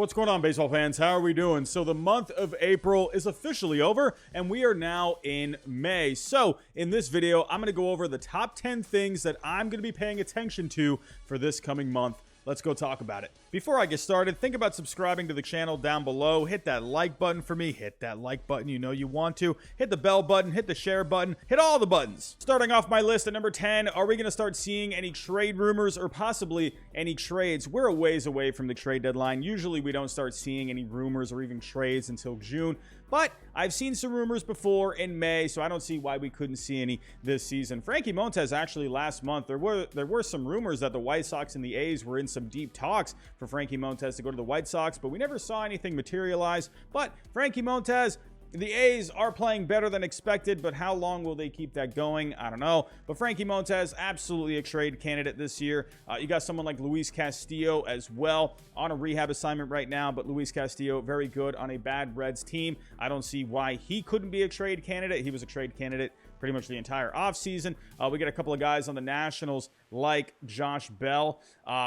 What's going on, baseball fans? How are we doing? So the month of April is officially over, and we are now in May. So in this video, I'm going to go over the top 10 things that I'm going to be paying attention to for this coming month. Let's go talk about it. Before I get started, think about subscribing to the channel down below. Hit that like button for me. Hit that like button, you know you want to. Hit the bell button. Hit the share button. Hit all the buttons. Starting off my list at number 10, are we going to start seeing any trade rumors or possibly any trades? We're a ways away from the trade deadline. Usually we don't start seeing any rumors or even trades until June. But I've seen some rumors before in May, so I don't see why we couldn't see any this season. Frankie Montas, actually last month, there were some rumors that the White Sox and the A's were in some deep talks for Frankie Montas to go to the White Sox, but we never saw anything materialize. But Frankie Montas, the A's are playing better than expected, but how long will they keep that going? I don't know. But Frankie Montas, absolutely a trade candidate this year. You got someone like Luis Castillo as well on a rehab assignment right now, but Luis Castillo, very good on a bad Reds team. I don't see why he couldn't be a trade candidate. He was a trade candidate pretty much the entire offseason. We got a couple of guys on the Nationals like Josh Bell.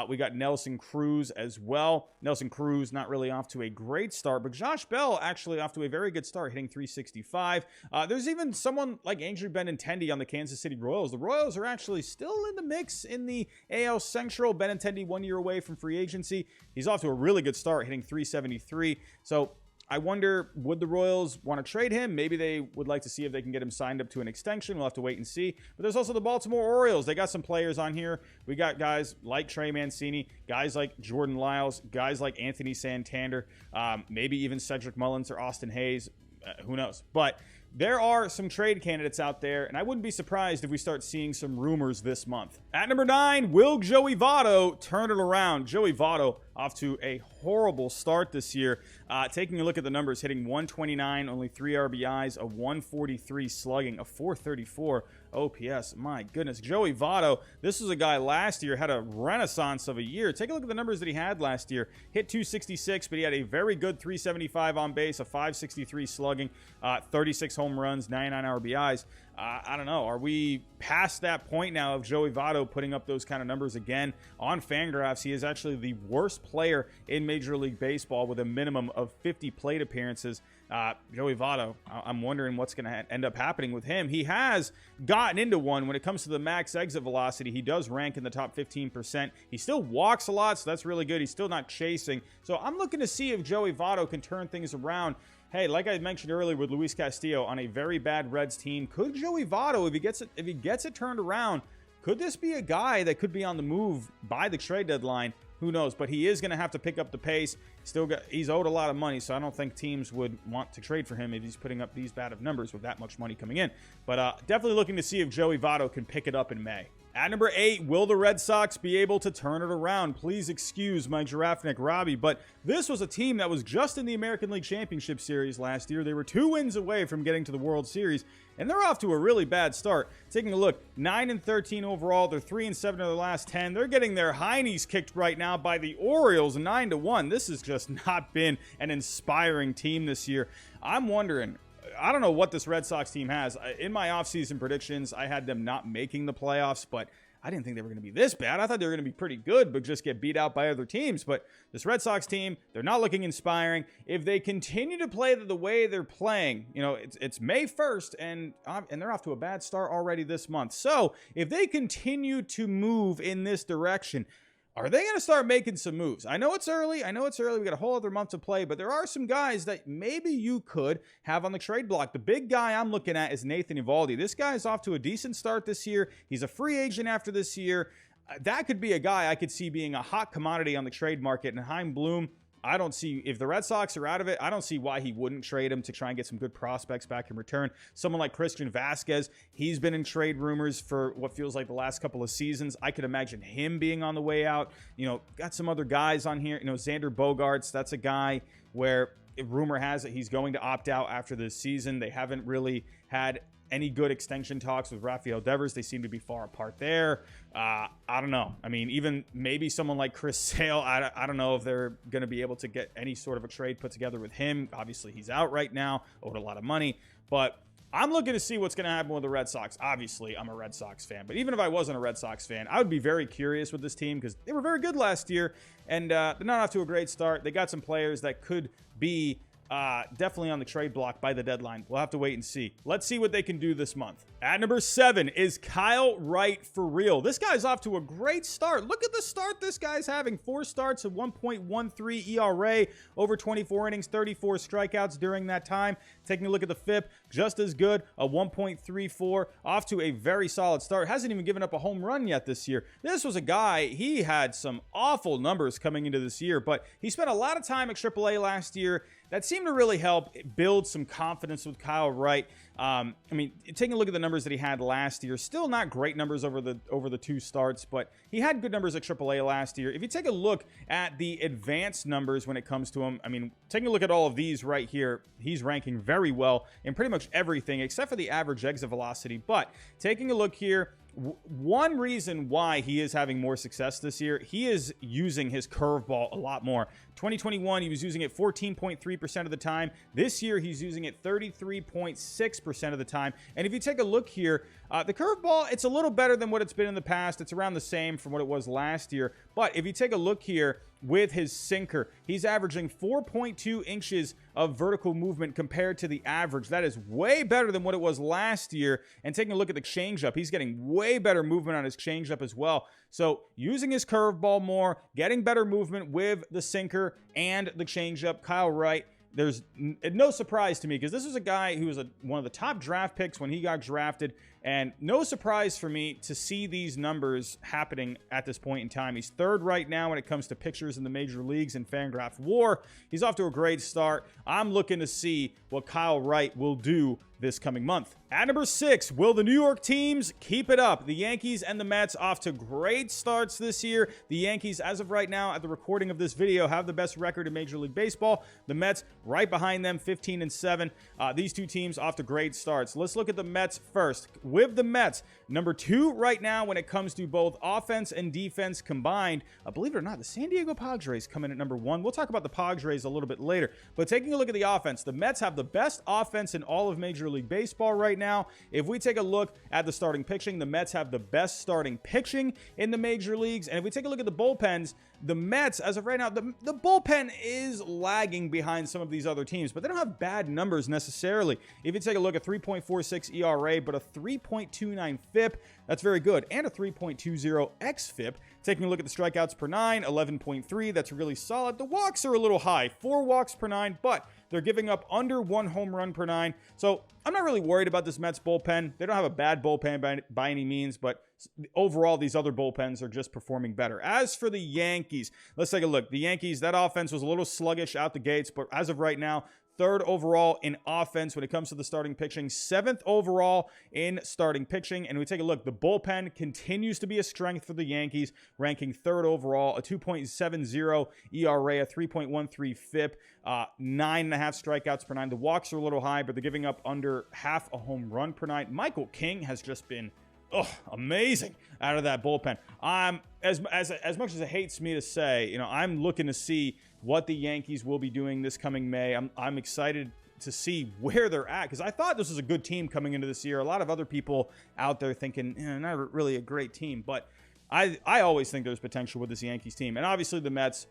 We got Nelson Cruz as well. Nelson Cruz not really off to a great start, but Josh Bell actually off to a very good start, hitting .365. There's even someone like Andrew Benintendi on the Kansas City Royals. The Royals are actually still in the mix in the AL Central. Benintendi 1 year away from free agency. He's off to a really good start, hitting .373. So I wonder, would the Royals want to trade him? Maybe they would like to see if they can get him signed up to an extension. We'll have to wait and see. But there's also the Baltimore Orioles. They got some players on here. We got guys like Trey Mancini, guys like Jordan Lyles, guys like Anthony Santander, maybe even Cedric Mullins or Austin Hayes. Who knows? But there are some trade candidates out there, and I wouldn't be surprised if we start seeing some rumors this month. At number 9, will Joey Votto turn it around? Joey Votto off to a horrible start this year. Taking a look at the numbers, hitting 129, only 3 RBIs, a 143 slugging, a 434 OPS. My goodness, Joey Votto, this was a guy last year, had a renaissance of a year. Take a look at the numbers that he had last year. Hit 266, but he had a very good 375 on base, a 563 slugging, 36 home runs, 99 RBIs. I don't know. Are we past that point now of Joey Votto putting up those kind of numbers again? On Fangraphs, he is actually the worst player in Major League Baseball with a minimum of 50 plate appearances. Joey Votto, I'm wondering what's going to end up happening with him. He has gotten into one when it comes to the max exit velocity. He does rank in the top 15%. He still walks a lot, so that's really good. He's still not chasing. So I'm looking to see if Joey Votto can turn things around. Hey, like I mentioned earlier with Luis Castillo on a very bad Reds team, could Joey Votto, if he gets it turned around, could this be a guy that could be on the move by the trade deadline? Who knows? But he is going to have to pick up the pace. He's owed a lot of money, so I don't think teams would want to trade for him if he's putting up these bad of numbers with that much money coming in. But definitely looking to see if Joey Votto can pick it up in May. At number 8, will the Red Sox be able to turn it around? Please excuse my giraffe neck Robbie, but this was a team that was just in the American League Championship Series last year. They were 2 wins away from getting to the World Series, and they're off to a really bad start. Taking a look, 9-13 overall. They're 3-7 of their last 10. They're getting their heinies kicked right now by the Orioles, 9-1. This has just not been an inspiring team this year. I'm wondering, I don't know what this Red Sox team has. In my offseason predictions, I had them not making the playoffs, but I didn't think they were going to be this bad. I thought they were going to be pretty good, but just get beat out by other teams. But this Red Sox team, they're not looking inspiring. If they continue to play the way they're playing, you know, it's May 1st, and they're off to a bad start already this month. So if they continue to move in this direction, are they going to start making some moves? I know it's early. We got a whole other month to play, but there are some guys that maybe you could have on the trade block. The big guy I'm looking at is Nathan Eovaldi. This guy is off to a decent start this year. He's a free agent after this year. That could be a guy I could see being a hot commodity on the trade market. And Chaim Bloom, I don't see, if the Red Sox are out of it, I don't see why he wouldn't trade him to try and get some good prospects back in return. Someone like Christian Vasquez, he's been in trade rumors for what feels like the last couple of seasons. I could imagine him being on the way out. You know, got some other guys on here. You know, Xander Bogaerts, that's a guy where rumor has it he's going to opt out after this season. They haven't really had any good extension talks with Rafael Devers. They seem to be far apart there. I don't know. I mean, even maybe someone like Chris Sale, I don't know if they're going to be able to get any sort of a trade put together with him. Obviously, he's out right now, owed a lot of money. But I'm looking to see what's going to happen with the Red Sox. Obviously, I'm a Red Sox fan, but even if I wasn't a Red Sox fan, I would be very curious with this team because they were very good last year, and they're not off to a great start. They got some players that could be definitely on the trade block by the deadline. We'll have to wait and see. Let's see what they can do this month. At number 7 is Kyle Wright for real. This guy's off to a great start. Look at the start this guy's having. 4 starts, a 1.13 ERA, over 24 innings, 34 strikeouts during that time. Taking a look at the FIP, just as good, a 1.34, off to a very solid start. Hasn't even given up a home run yet this year. This was a guy, he had some awful numbers coming into this year, but he spent a lot of time at AAA last year. That seemed to really help build some confidence with Kyle Wright. I mean, taking a look at the numbers that he had last year, still not great numbers over the 2 starts, but he had good numbers at AAA last year. If you take a look at the advanced numbers when it comes to him, I mean, taking a look at all of these right here, he's ranking very well in pretty much everything except for the average exit velocity. But taking a look here, one reason why he is having more success this year, he is using his curveball a lot more. 2021, he was using it 14.3% of the time. This year, he's using it 33.6% of the time. And if you take a look here, the curveball, it's a little better than what it's been in the past. It's around the same from what it was last year. But if you take a look here with his sinker, he's averaging 4.2 inches of vertical movement compared to the average. That is way better than what it was last year. And taking a look at the changeup, he's getting way better movement on his changeup as well. So using his curveball more, getting better movement with the sinker and the changeup, Kyle Wright, there's no surprise to me because this was a guy who was one of the top draft picks when he got drafted, and no surprise for me to see these numbers happening at this point in time. He's 3rd right now when it comes to pictures in the major leagues in Fangraph WAR. He's off to a great start. I'm looking to see what Kyle Wright will do this coming month. At number 6, will the New York teams keep it up? The Yankees and the Mets off to great starts this year. The Yankees, as of right now, at the recording of this video, have the best record in Major League Baseball. The Mets right behind them, 15-7. These 2 teams off to great starts. Let's look at the Mets first. With the Mets, number 2 right now when it comes to both offense and defense combined. Believe it or not, the San Diego Padres come in at number 1. We'll talk about the Padres a little bit later. But taking a look at the offense, the Mets have the best offense in all of Major League Baseball right now. If we take a look at the starting pitching, the Mets have the best starting pitching in the major leagues. And if we take a look at the bullpens, the Mets, as of right now, the bullpen is lagging behind some of these other teams, but they don't have bad numbers necessarily. If you take a look at 3.46 ERA, but a 3.29 FIP, that's very good, and a 3.20 xFIP. Taking a look at the strikeouts per 9, 11.3, that's really solid. The walks are a little high, 4 walks per 9, but they're giving up under 1 home run per 9. So I'm not really worried about this Mets bullpen. They don't have a bad bullpen by any means, but overall, these other bullpens are just performing better. As for the Yankees, let's take a look. The Yankees, that offense was a little sluggish out the gates, but as of right now, 3rd overall in offense when it comes to the starting pitching, 7th overall in starting pitching. And we take a look, the bullpen continues to be a strength for the Yankees, ranking 3rd overall, a 2.70 ERA, a 3.13 FIP, 9.5 strikeouts per 9. The walks are a little high, but they're giving up under half a home run per 9. Michael King has just been amazing out of that bullpen. As much as it hates me to say, I'm looking to see what the Yankees will be doing this coming May. I'm excited to see where they're at because I thought this was a good team coming into this year. A lot of other people out there thinking, not really a great team, but I always think there's potential with this Yankees team. And obviously the Mets,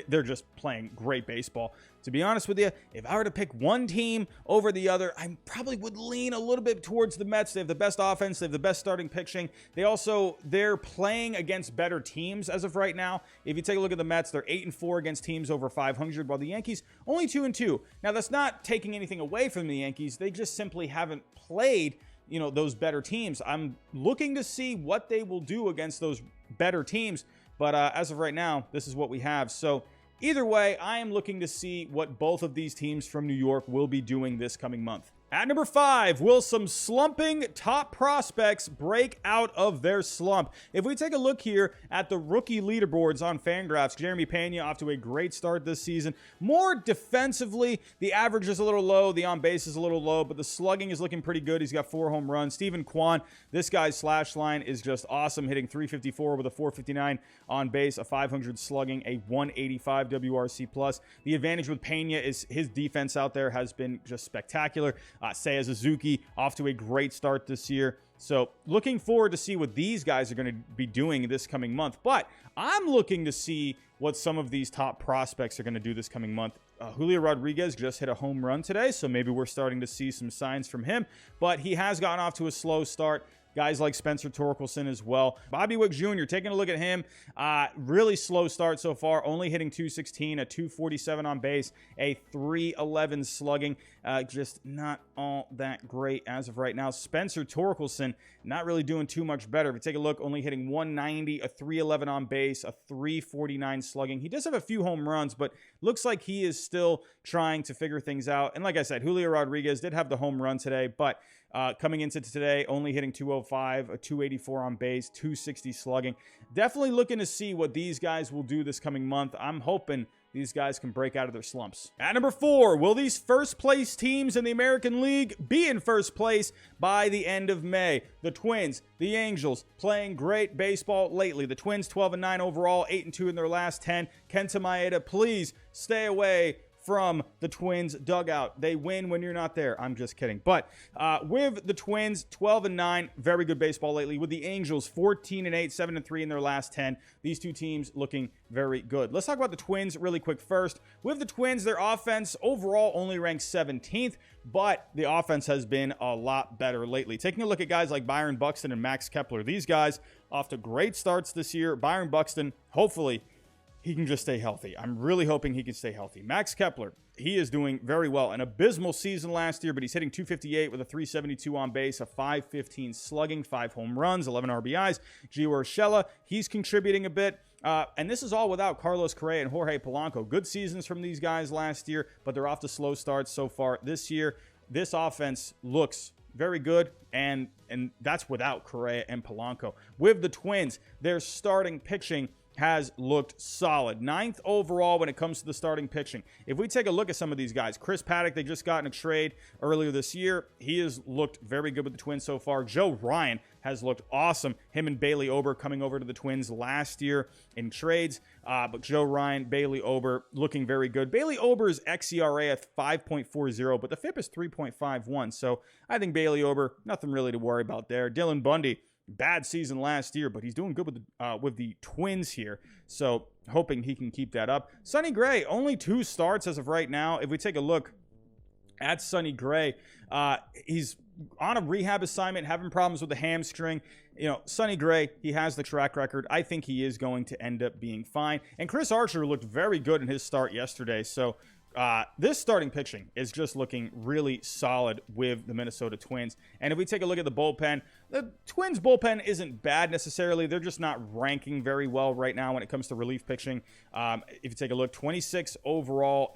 they're just playing great baseball. To be honest with you, if I were to pick one team over the other, I probably would lean a little bit towards the Mets. They have the best offense. They have the best starting pitching. They're playing against better teams as of right now. If you take a look at the Mets, they're 8-4 against teams over 500, while the Yankees only 2-2. Now, that's not taking anything away from the Yankees. They just simply haven't played, those better teams. I'm looking to see what they will do against those better teams. But as of right now, this is what we have. So either way, I am looking to see what both of these teams from New York will be doing this coming month. At number 5, will some slumping top prospects break out of their slump? If we take a look here at the rookie leaderboards on Fangraphs, Jeremy Pena off to a great start this season. More defensively, the average is a little low, the on-base is a little low, but the slugging is looking pretty good. He's got 4 home runs. Steven Kwan, this guy's slash line is just awesome, hitting .354 with a .459 on base, a .500 slugging, a .185 WRC+. The advantage with Pena is his defense out there has been just spectacular. Seiya Suzuki off to a great start this year. So looking forward to see what these guys are going to be doing this coming month. But I'm looking to see what some of these top prospects are going to do this coming month. Julio Rodriguez just hit a home run today, so maybe we're starting to see some signs from him. But he has gotten off to a slow start. Guys like Spencer Torkelson as well. Bobby Wick Jr., taking a look at him. Really slow start so far. Only hitting .216, a .247 on base, a .311 slugging. Just not all that great as of right now. Spencer Torkelson, not really doing too much better. If you take a look, only hitting .190, a .311 on base, a .349 slugging. He does have a few home runs, but looks like he is still trying to figure things out. And like I said, Julio Rodriguez did have the home run today, but coming into today, only hitting .205, a .284 on base, .260 slugging. Definitely looking to see what these guys will do this coming month. I'm hoping these guys can break out of their slumps. At number 4, will these first place teams in the American League be in first place by the end of May? The Twins, the Angels, playing great baseball lately. The Twins 12-9 overall, 8-2 in their last 10. Kenta Maeda, please stay away from the Twins dugout. They win when you're not there. I'm just kidding. But with the Twins, 12-9, very good baseball lately. With the Angels, 14-8, 7-3 in their last 10. These two teams looking very good. Let's talk about the Twins really quick first. With the Twins, their offense overall only ranks 17th, but the offense has been a lot better lately. Taking a look at guys like Byron Buxton and Max Kepler. These guys off to great starts this year. Byron Buxton, hopefully, he can just stay healthy. I'm really hoping he can stay healthy. Max Kepler, he is doing very well. An abysmal season last year, but he's hitting .258 with a .372 on base, a .515 slugging, 5 home runs, 11 RBIs. Gio Urshela, he's contributing a bit. And this is all without Carlos Correa and Jorge Polanco. Good seasons from these guys last year, but they're off to slow starts so far this year. This offense looks very good, and that's without Correa and Polanco. With the Twins, their starting pitching has looked solid. 9th overall when it comes to the starting pitching. If we take a look at some of these guys, Chris Paddock, they just got in a trade earlier this year. He has looked very good with the Twins so far. Joe Ryan has looked awesome. Him and Bailey Ober coming over to the Twins last year in trades. But Joe Ryan, Bailey Ober looking very good. Bailey Ober's xERA at 5.40, but the FIP is 3.51. So I think Bailey Ober, nothing really to worry about there. Dylan Bundy, bad season last year, but he's doing good with the Twins here. So hoping he can keep that up. Sonny Gray, only 2 starts as of right now. If we take a look at Sonny Gray, he's on a rehab assignment, having problems with the hamstring. You know, Sonny Gray, he has the track record. I think he is going to end up being fine. And Chris Archer looked very good in his start yesterday. So this starting pitching is just looking really solid with the Minnesota Twins. And if we take a look at the bullpen, the Twins bullpen isn't bad necessarily. They're just not ranking very well right now when it comes to relief pitching. If you take a look, 26 overall,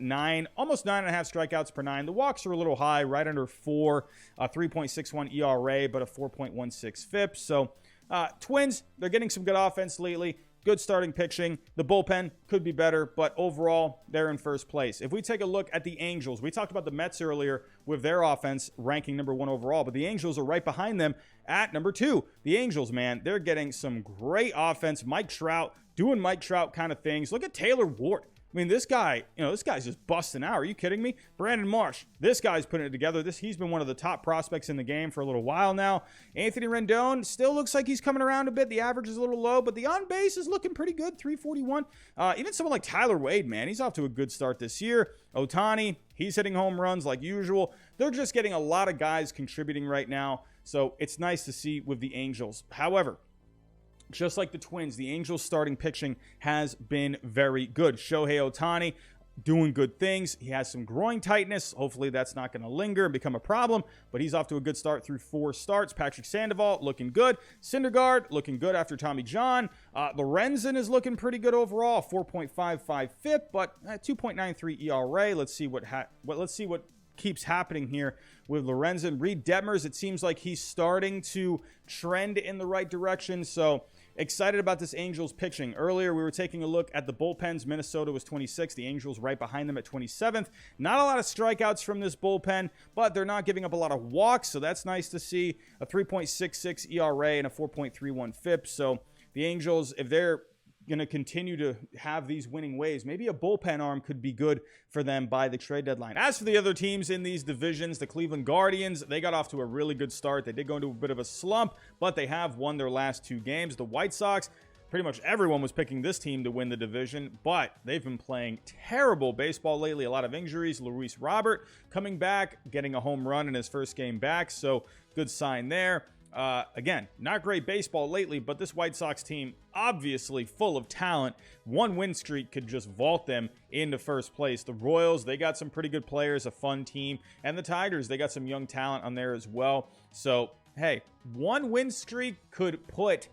almost 9.5 strikeouts per 9. The walks are a little high, right under 4, 3.61 ERA, but a 4.16 FIP. So Twins, they're getting some good offense lately. Good starting pitching. The bullpen could be better, but overall, they're in first place. If we take a look at the Angels, we talked about the Mets earlier with their offense ranking number 1 overall, but the Angels are right behind them at number 2. The Angels, man, they're getting some great offense. Mike Trout doing Mike Trout kind of things. Look at Taylor Ward. I mean, this guy, this guy's just busting out. Are you kidding me? Brandon Marsh, this guy's putting it together. He's been one of the top prospects in the game for a little while now. Anthony Rendon still looks like he's coming around a bit. The average is a little low, but the on base is looking pretty good, 341. Even someone like Tyler Wade, man, he's off to a good start this year. Ohtani, he's hitting home runs like usual. They're just getting a lot of guys contributing right now, so it's nice to see with the Angels. However, just like the Twins, the Angels starting pitching has been very good. Shohei Ohtani doing good things. He has some groin tightness. Hopefully that's not going to linger and become a problem, but he's off to a good start through 4 starts. Patrick Sandoval looking good. Syndergaard looking good after Tommy John. Lorenzen is looking pretty good overall, 4.55 FIP, but 2.93 ERA. Let's see what keeps happening here with Lorenzen. Reed Detmers, it seems like he's starting to trend in the right direction. So excited about this Angels pitching. Earlier, we were taking a look at the bullpens. Minnesota was 26th. The Angels right behind them at 27th. Not a lot of strikeouts from this bullpen, but they're not giving up a lot of walks, so that's nice to see. A 3.66 ERA and a 4.31 FIP. So the Angels, if they're going to continue to have these winning ways. Maybe a bullpen arm could be good for them by the trade deadline. As for the other teams in these divisions, the Cleveland Guardians, they got off to a really good start. They did go into a bit of a slump, but they have won their last 2 games. The White Sox, pretty much everyone was picking this team to win the division, but they've been playing terrible baseball lately. A lot of injuries. Luis Robert coming back, getting a home run in his first game back, so good sign there. Again, not great baseball lately, but this White Sox team, obviously full of talent. 1 win streak could just vault them into first place. The Royals, they got some pretty good players, a fun team. And the Tigers, they got some young talent on there as well. So, hey, 1 win streak could put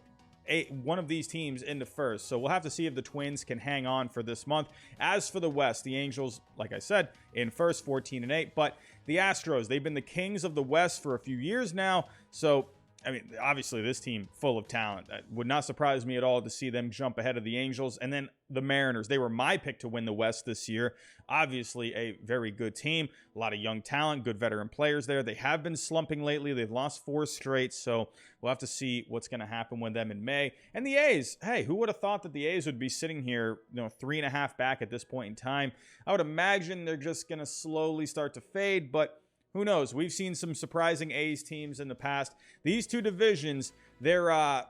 one of these teams into first. So we'll have to see if the Twins can hang on for this month. As for the West, the Angels, like I said, in first, 14-8. But the Astros, they've been the kings of the West for a few years now. So, I mean, obviously this team full of talent. It would not surprise me at all to see them jump ahead of the Angels. And then the Mariners, they were my pick to win the West this year. Obviously a very good team, a lot of young talent, good veteran players there. They have been slumping lately. They've lost 4 straight, so we'll have to see what's going to happen with them in May. And the A's, hey, who would have thought that the A's would be sitting here, 3.5 back at this point in time? I would imagine they're just going to slowly start to fade, but who knows? We've seen some surprising A's teams in the past. These 2 divisions, I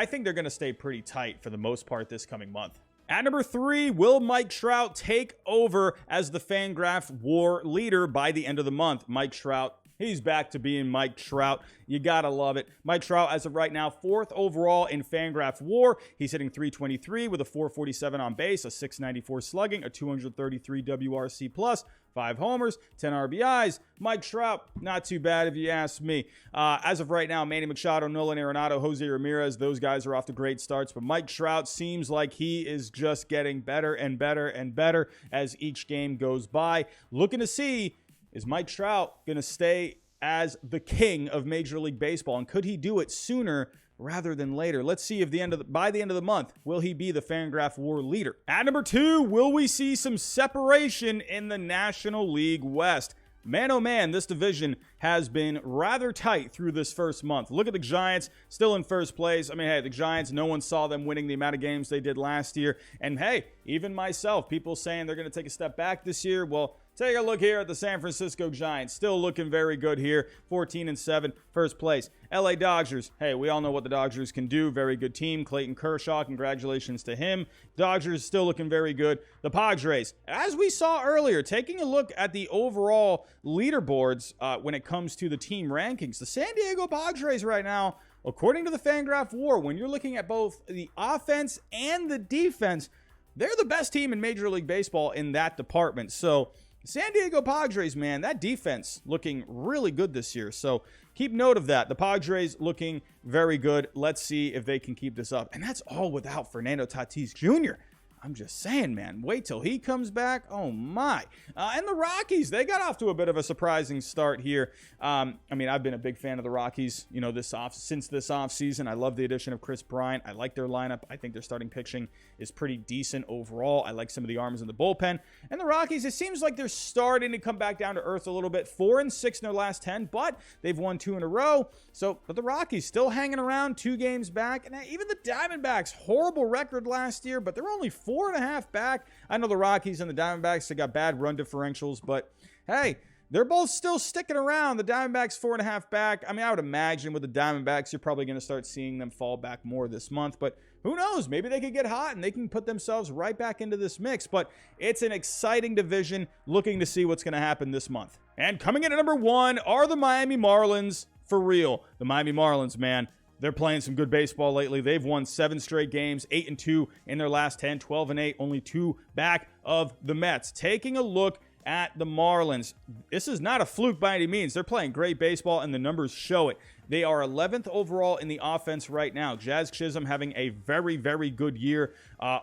think they're going to stay pretty tight for the most part this coming month. At number 3, will Mike Trout take over as the Fangraph WAR leader by the end of the month? Mike Trout, he's back to being Mike Trout. You gotta love it. Mike Trout, as of right now, 4th overall in Fangraph WAR. He's hitting .323 with a .447 on base, a .694 slugging, a .233 WRC plus, 5 homers, 10 RBIs. Mike Trout, not too bad if you ask me. As of right now, Manny Machado, Nolan Arenado, Jose Ramirez, those guys are off to great starts. But Mike Trout seems like he is just getting better and better and better as each game goes by. Looking to see, is Mike Trout going to stay as the king of Major League Baseball? And could he do it sooner rather than later? Let's see if by the end of the month, will he be the Fangraph WAR leader? At number 2, will we see some separation in the National League West? Man, oh man, this division has been rather tight through this first month. Look at the Giants, still in first place. I mean, hey, the Giants, no one saw them winning the amount of games they did last year. And hey, even myself, people saying they're going to take a step back this year. Well, take a look here at the San Francisco Giants. Still looking very good here. 14-7, first place. LA Dodgers. Hey, we all know what the Dodgers can do. Very good team. Clayton Kershaw, congratulations to him. Dodgers still looking very good. The Padres, as we saw earlier, taking a look at the overall leaderboards when it comes to the team rankings. The San Diego Padres right now, according to the Fangraph WAR, when you're looking at both the offense and the defense, they're the best team in Major League Baseball in that department. So San Diego Padres, man, that defense looking really good this year. So keep note of that. The Padres looking very good. Let's see if they can keep this up. And that's all without Fernando Tatis Jr. I'm just saying, man, wait till he comes back. Oh, my. And the Rockies, they got off to a bit of a surprising start here. I mean, I've been a big fan of the Rockies, since this offseason. I love the addition of Chris Bryant. I like their lineup. I think their starting pitching is pretty decent overall. I like some of the arms in the bullpen. And the Rockies, it seems like they're starting to come back down to earth a little bit. 4-6 in their last 10, but they've won 2 in a row. But the Rockies still hanging around, 2 games back. And even the Diamondbacks, horrible record last year, but they're only 4.5 back. I know the Rockies and the Diamondbacks, they got bad run differentials, but hey, they're both still sticking around. The Diamondbacks 4.5 back. I mean, I would imagine with the Diamondbacks, you're probably going to start seeing them fall back more this month, but who knows? Maybe they could get hot and they can put themselves right back into this mix, but it's an exciting division. Looking to see what's going to happen this month. And coming in at number 1 are the Miami Marlins. For real, the Miami Marlins, man. They're playing some good baseball lately. They've won 7 straight games, 8-2 in their last 10, 12-8, only 2 back of the Mets. Taking a look at the Marlins, this is not a fluke by any means. They're playing great baseball, and the numbers show it. They are 11th overall in the offense right now. Jazz Chisholm having a very, very good year.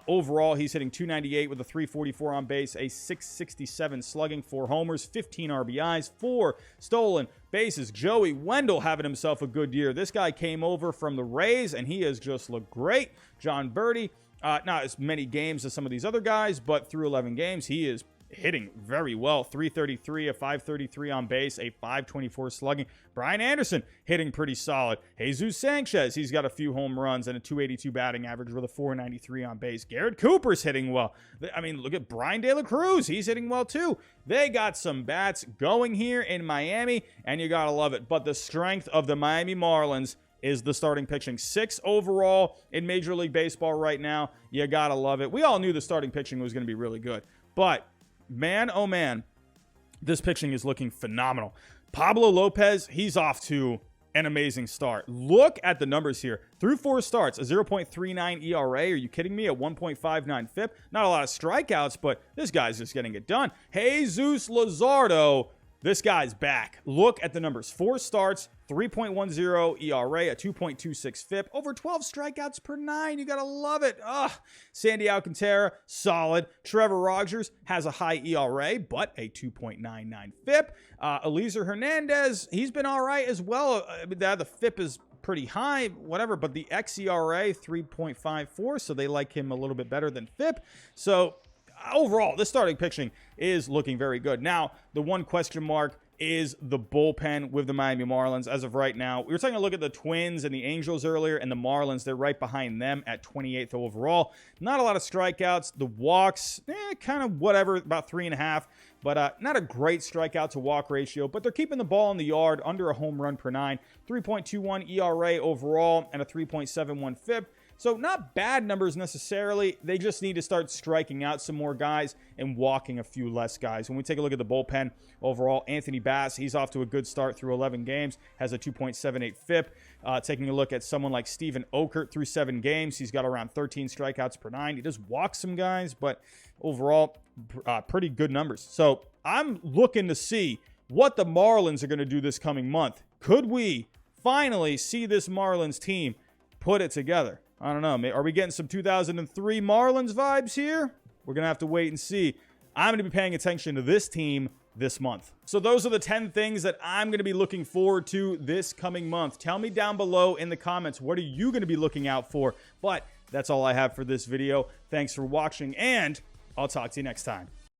Overall, he's hitting .298 with a .344 on base, a .667 slugging, 4 homers, 15 RBIs, 4 stolen bases. Joey Wendell having himself a good year. This guy came over from the Rays, and he has just looked great. John Birdie, not as many games as some of these other guys, but through 11 games, he is hitting very well. 333, a 533 on base, a 524 slugging. Brian Anderson hitting pretty solid. Jesus Sanchez, he's got a few home runs and a 282 batting average with a 493 on base. Garrett Cooper's hitting well. I mean, look at Brian De La Cruz. He's hitting well too. They got some bats going here in Miami, and you got to love it. But the strength of the Miami Marlins is the starting pitching. 6 overall in Major League Baseball right now. You got to love it. We all knew the starting pitching was going to be really good. But man, oh man, this pitching is looking phenomenal. Pablo Lopez, he's off to an amazing start. Look at the numbers here. Through 4 starts, a 0.39 ERA. Are you kidding me? A 1.59 FIP. Not a lot of strikeouts, but this guy's just getting it done. Jesus Luzardo, this guy's back. Look at the numbers. 4 starts, 3.10 ERA, a 2.26 FIP, over 12 strikeouts per 9. You gotta love it. Sandy Alcantara, solid. Trevor Rogers has a high ERA, but a 2.99 FIP. Eliezer Hernandez, he's been all right as well. The FIP is pretty high, whatever, but the xERA, 3.54, so they like him a little bit better than FIP. So overall, the starting pitching is looking very good. Now, the one question mark is the bullpen with the Miami Marlins as of right now. We were taking a look at the Twins and the Angels earlier, and the Marlins, they're right behind them at 28th overall. Not a lot of strikeouts. The walks, kind of whatever, about 3.5, but not a great strikeout to walk ratio, but they're keeping the ball in the yard under a home run per 9. 3.21 ERA overall and a 3.71 FIP. So not bad numbers necessarily. They just need to start striking out some more guys and walking a few less guys. When we take a look at the bullpen overall, Anthony Bass, he's off to a good start through 11 games, has a 2.78 FIP. Taking a look at someone like Steven Okert through 7 games, he's got around 13 strikeouts per 9. He does walk some guys, but overall, pretty good numbers. So I'm looking to see what the Marlins are going to do this coming month. Could we finally see this Marlins team put it together? I don't know. Are we getting some 2003 Marlins vibes here? We're going to have to wait and see. I'm going to be paying attention to this team this month. So those are the 10 things that I'm going to be looking forward to this coming month. Tell me down below in the comments, what are you going to be looking out for? But that's all I have for this video. Thanks for watching, and I'll talk to you next time.